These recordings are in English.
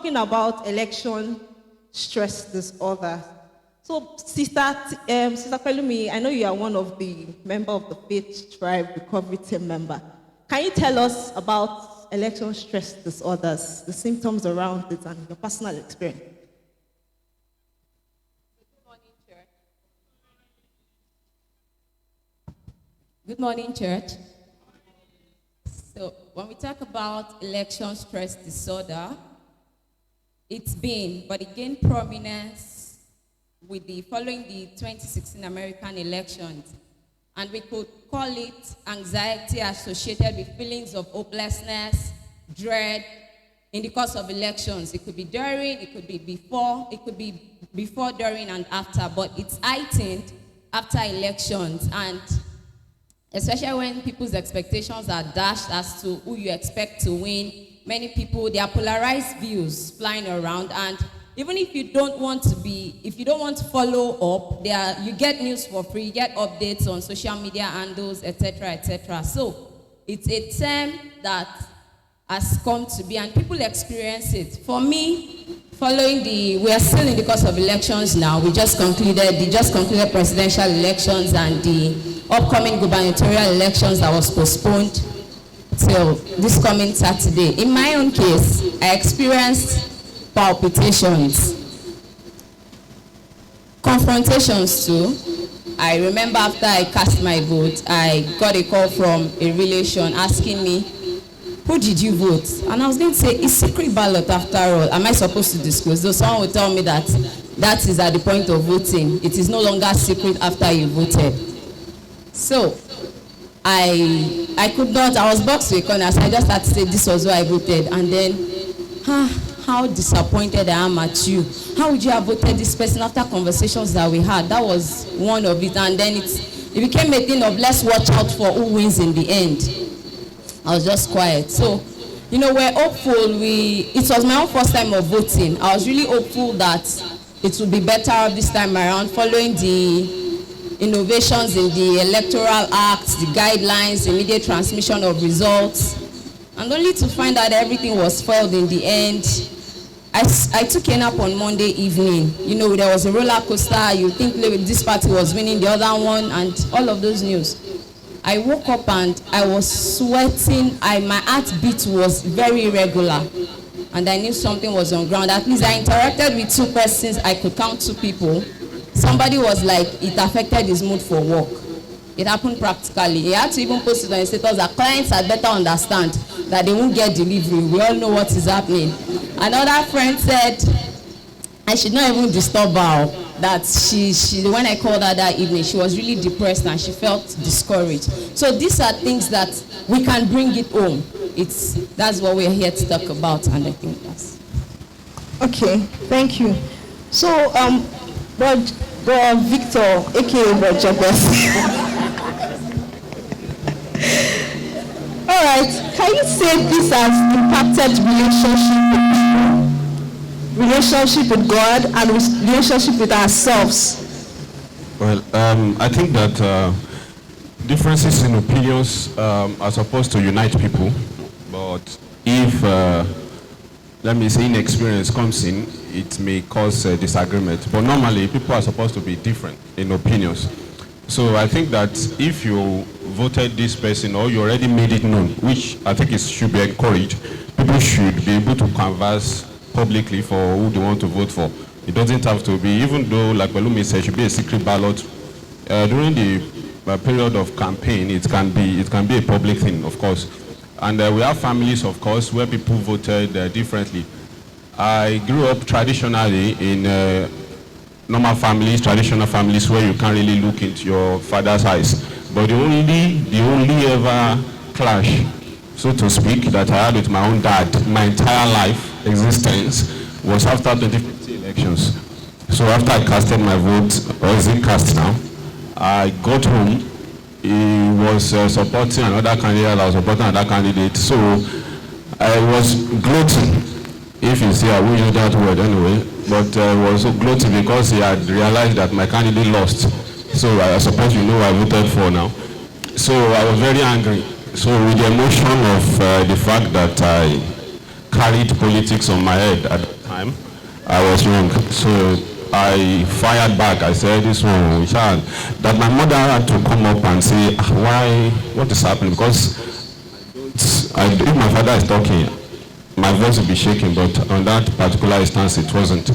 talking about election stress disorder. So, Sister Pelumi, I know you are one of the member of the Faith Tribe Recovery Team member. Can you tell us about election stress disorders, the symptoms around it, and your personal experience? Good morning, church. So, when we talk about election stress disorder, it's been, but it gained prominence following the 2016 American elections. And we could call it anxiety associated with feelings of hopelessness, dread in the course of elections. It could be during, it could be before, during, and after, but it's heightened after elections. And especially when people's expectations are dashed as to who you expect to win, many people, there are polarized views flying around, and even if you don't want to follow up, you get news for free, you get updates on social media handles, etc., etc. So it's a term that has come to be, and people experience it. For me, we are still in the course of elections now. We just concluded presidential elections and the upcoming gubernatorial elections that was postponed till this coming Saturday. In my own case, I experienced palpitations, confrontations too. I remember after I cast my vote, I got a call from a relation asking me, who did you vote? And I was going to say, it's secret ballot after all. Am I supposed to disclose? Though someone would tell me that is at the point of voting. It is no longer secret after you voted. So I could not, I was boxed to a corner, so I just had to say this was who I voted. And then, how disappointed I am at you. How would you have voted this person after conversations that we had? That was one of it. And then it became a thing of let's watch out for who wins in the end. I was just quiet. So, we're hopeful. It was my own first time of voting. I was really hopeful that it would be better this time around, following the innovations in the Electoral Act, the guidelines, immediate transmission of results, and only to find out everything was foiled in the end. I took a nap on Monday evening. There was a roller coaster. You think this party was winning, the other one, and all of those news. I woke up and I was sweating. My heartbeat was very irregular, and I knew something was on ground. At least I interacted with two persons. I could count two people. Somebody was like, it affected his mood for work. It happened practically. He had to even post it on his status that clients had better understand that they won't get delivery. We all know what is happening. Another friend said, I should not even disturb her. That when I called her that evening, she was really depressed and she felt discouraged. So these are things that we can bring it home. That's what we're here to talk about, and I think that's... Okay, thank you. So, Bro Victor, aka Bro Jabez. All right, can you say this has impacted relationship with God and relationship with ourselves? Well, I think that differences in opinions are supposed to unite people, but if, let me say, inexperience comes in, it may cause disagreement. But normally, people are supposed to be different in opinions. So I think that if you voted this person or you already made it known, which I think should be encouraged, people should be able to converse publicly for who they want to vote for. It doesn't have to be, even though, like Pelumi said, it should be a secret ballot. During the period of campaign, it can be a public thing, of course. And we have families, of course, where people voted differently. I grew up traditionally in normal families, traditional families, where you can't really look into your father's eyes. But the only ever clash, so to speak, that I had with my own dad, my entire life existence, was after 2015 elections. So after I casted my vote, or is it cast now, I got home. He was supporting another candidate, I was supporting another candidate. So I was gloating, if you see, I will use that word anyway, but I was so gloating because he had realized that my candidate lost. So I suppose you know who I voted for now. So I was very angry. So with the emotion of the fact that carried politics on my head at the time. I was young, so I fired back. I said, this one, that my mother had to come up and say, why, what is happening? Because if my father is talking, my voice will be shaking, but on that particular instance, it wasn't.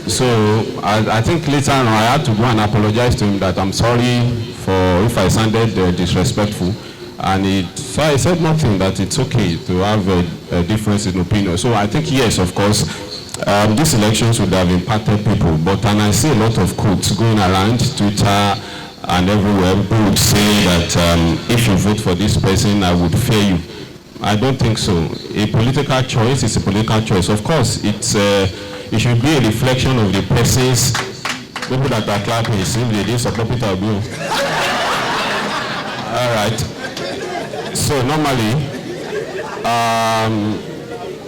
So I think later on, I had to go and apologize to him that I'm sorry for if I sounded disrespectful. And so I said nothing, that it's okay to have a difference in opinion. So I think, yes, of course, these elections would have impacted people, and I see a lot of quotes going around Twitter and everywhere. People would say that if you vote for this person, I would fear you. I don't think so. A political choice is a political choice. Of course, it should be a reflection of the person's, people that are clapping, if they didn't support Peter Obi. All right. So normally,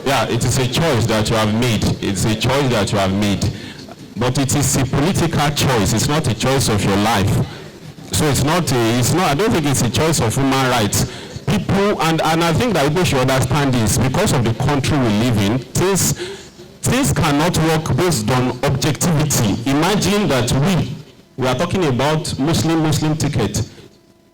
yeah, it is a choice that you have made. It's a choice that you have made. But it is a political choice. It's not a choice of your life. So I don't think it's a choice of human rights. People, and I think that people should understand this, because of the country we live in, things cannot work based on objectivity. Imagine that we are talking about Muslim ticket.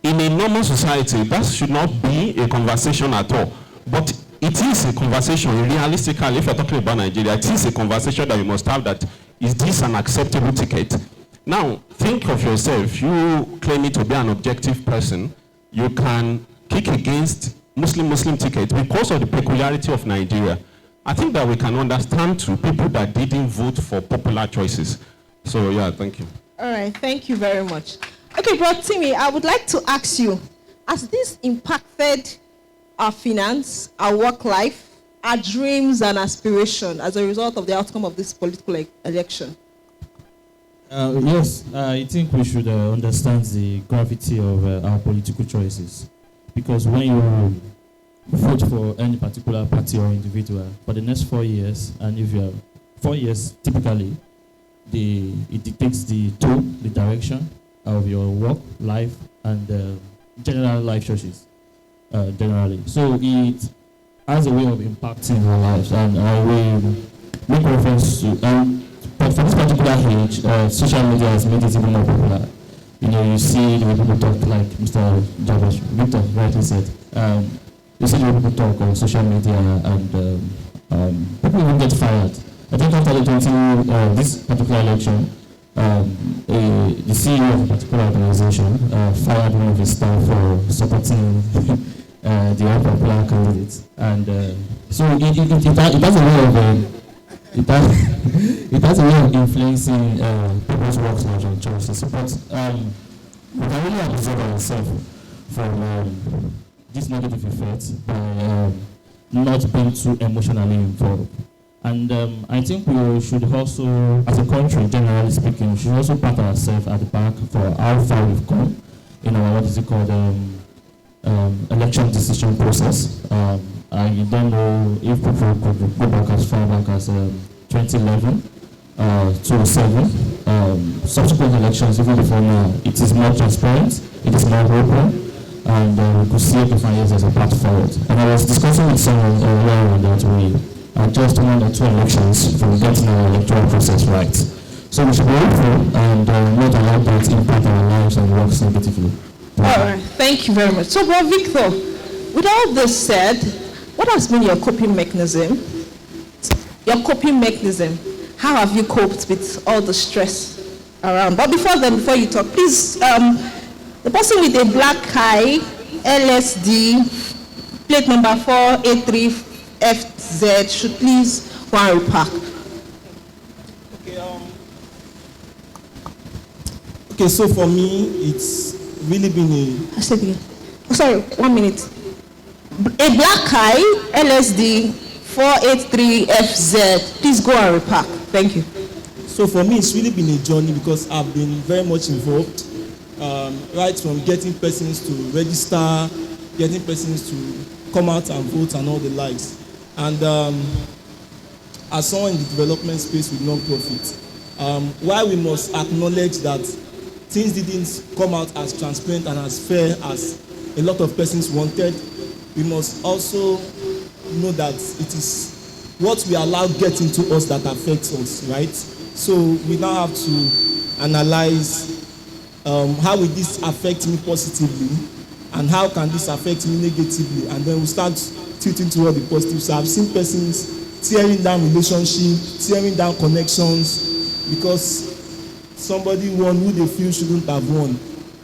In a normal society, that should not be a conversation at all. But it is a conversation, realistically, if you're talking about Nigeria, it is a conversation that you must have, that is this an acceptable ticket? Now, think of yourself, you claiming to be an objective person, you can kick against Muslim ticket because of the peculiarity of Nigeria. I think that we can understand to people that didn't vote for popular choices. So yeah, thank you. All right, thank you very much. Okay, Bro Timmy, I would like to ask you, has this impacted our finance, our work life, our dreams and aspiration as a result of the outcome of this political election? Yes, I think we should understand the gravity of our political choices. Because when you vote for any particular party or individual for the next 4 years, and if you are 4 years, typically, it dictates the tone, the direction of your work, life, and general life choices, generally. So it has a way of impacting our lives, and I will make reference to, but for this particular age, social media has made it even more popular. You know, you see the way people talk, like Mr. Jabesh, Victor rightly said. You see the way people talk on social media, and people will get fired. I think after the this particular election, the CEO of a particular organization fired one of his staff for supporting the unpopular candidates. And so it has a way of it has a way of influencing people's works and choices. But we can really observe ourselves from this negative effect by not being too emotionally involved. And I think we should also, as a country, generally speaking, we should also pat ourselves at the back for how far we've come in our, what is it called, election decision process. I don't know if people could go back as far back as 2011 to 7. Subsequent elections, even before now, it is more transparent, it is more open, and we could see it different years as a path forward. And I was discussing with someone earlier on that we are just 1 or 2 elections from getting our electoral process right. So we should be hopeful and not allow that to impact our lives and works negatively. All right, thank you very much. So, Bro Victor, with all this said, what has been your coping mechanism? Your coping mechanism. How have you coped with all the stress around? But before you talk, please, the person with a black eye, LSD, plate number 483FZ, should please go and repark. Okay, so for me, it's really been a... I said again. Oh, sorry, 1 minute. A black eye, LSD, 483FZ. Please go and repark. Thank you. So for me, it's really been a journey because I've been very much involved, right from getting persons to register, getting persons to come out and vote and all the likes. And as someone in the development space with non-profit, while we must acknowledge that things didn't come out as transparent and as fair as a lot of persons wanted, we must also know that it is what we allow get into us that affects us, right? So we now have to analyze how will this affect me positively and how can this affect me negatively, and then we start tilting toward the positive. So I've seen persons tearing down relationships, tearing down connections because somebody won who they feel shouldn't have won.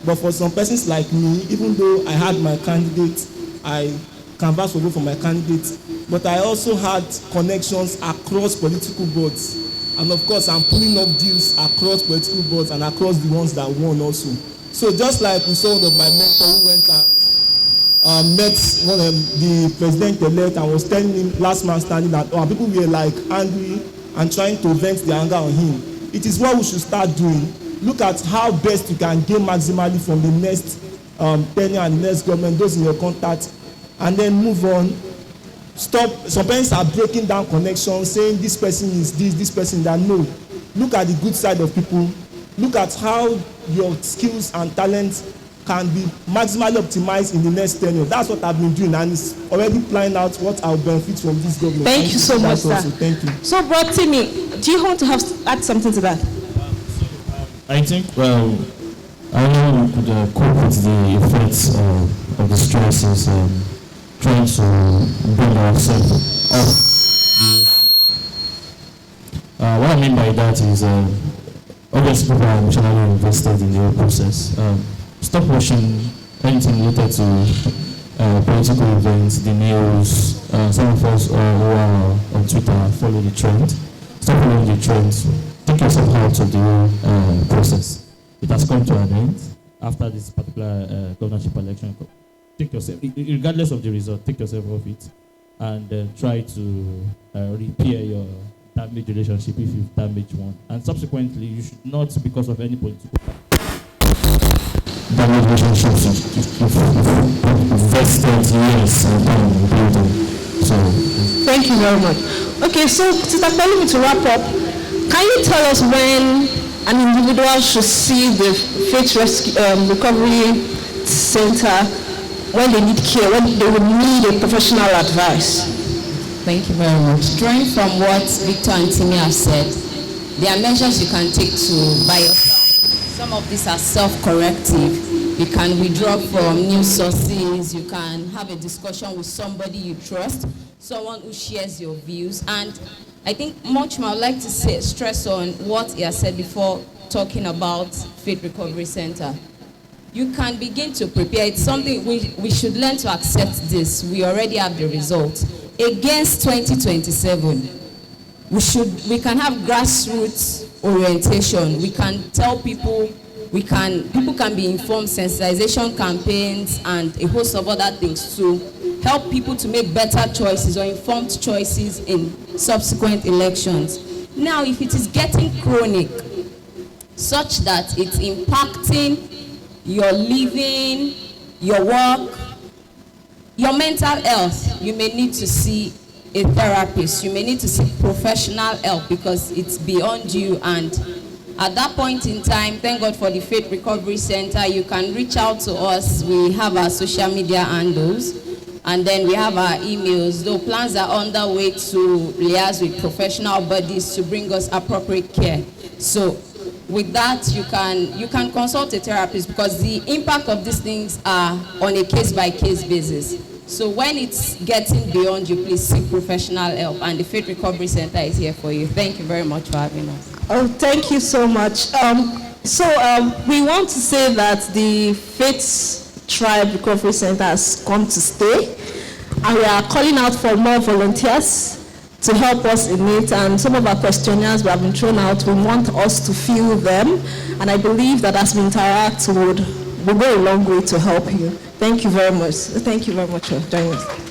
But for some persons like me, even though I had my candidate, I canvassed for vote for my candidate, but I also had connections across political boards. And of course, I'm pulling up deals across political boards and across the ones that won also. So just like we saw one of my mentors who went and met one of the president-elect and was telling him last man standing that people were like angry and trying to vent their anger on him. It is what we should start doing. Look at how best you can gain maximally from the next tenure and the next government, those in your contact, and then move on. Stop. Some parents are breaking down connections, saying this person is this person that. No. Look at the good side of people. Look at how your skills and talents can be maximally optimized in the next tenure. That's what I've been doing, and it's already planning out what I'll benefit from this government. Thank you so much, sir. Also. Thank you. So, Bro Timmy, do you want to add something to that? I think, well, I know we could cope with the effects of the stresses, trying to build ourselves up. What I mean by that is, obviously people are emotionally invested in the whole process. Stop watching anything related to political events, the news. Some of us who are on Twitter follow the trend. Stop following the trends. Take yourself out of the whole process. It has come to an end after this particular governorship election. Take yourself, regardless of the result, take yourself off it and try to repair your damaged relationship if you've damaged one. And subsequently, you should not, because of any political damaged relationships, invested years and time in building. So, thank you very much. Okay, so Sister Pelumi, to wrap up, can you tell us when an individual should see the Faith Recovery Center when they need care, when they would need a professional advice? Thank you very much. Drawing from what Victor and Timmy have said, there are measures you can take to by yourself. Some of these are self-corrective. You can withdraw from news sources. You can have a discussion with somebody you trust, someone who shares your views. And I think much more I'd like to stress on what he has said before talking about Faith Recovery Center. You can begin to prepare. It's something we should learn to accept this. We already have the results. Against 2027, we can have grassroots orientation. We can tell people, people can be informed, sensitization campaigns and a host of other things to help people to make better choices or informed choices in subsequent elections. Now, if it is getting chronic, such that it's impacting your living, your work, your mental health, you may need to see a therapist. You may need to seek professional help because it's beyond you. And at that point in time, thank God for the Faith Recovery Center. You can reach out to us. We have our social media handles, and then we have our emails. Though plans are underway to liaise with professional bodies to bring us appropriate care. So with that, you can consult a therapist because the impact of these things are on a case-by-case basis. So when it's getting beyond you, please seek professional help, and the Faith Recovery Center is here for you. Thank you very much for having us. Oh, thank you so much. We want to say that the Faith Tribe Recovery Center has come to stay, and we are calling out for more volunteers to help us in it. And some of our questionnaires we have been thrown out. We want us to fill them, and I believe that as we interact, will go a long way to help you. Thank you very much. Thank you very much for joining us.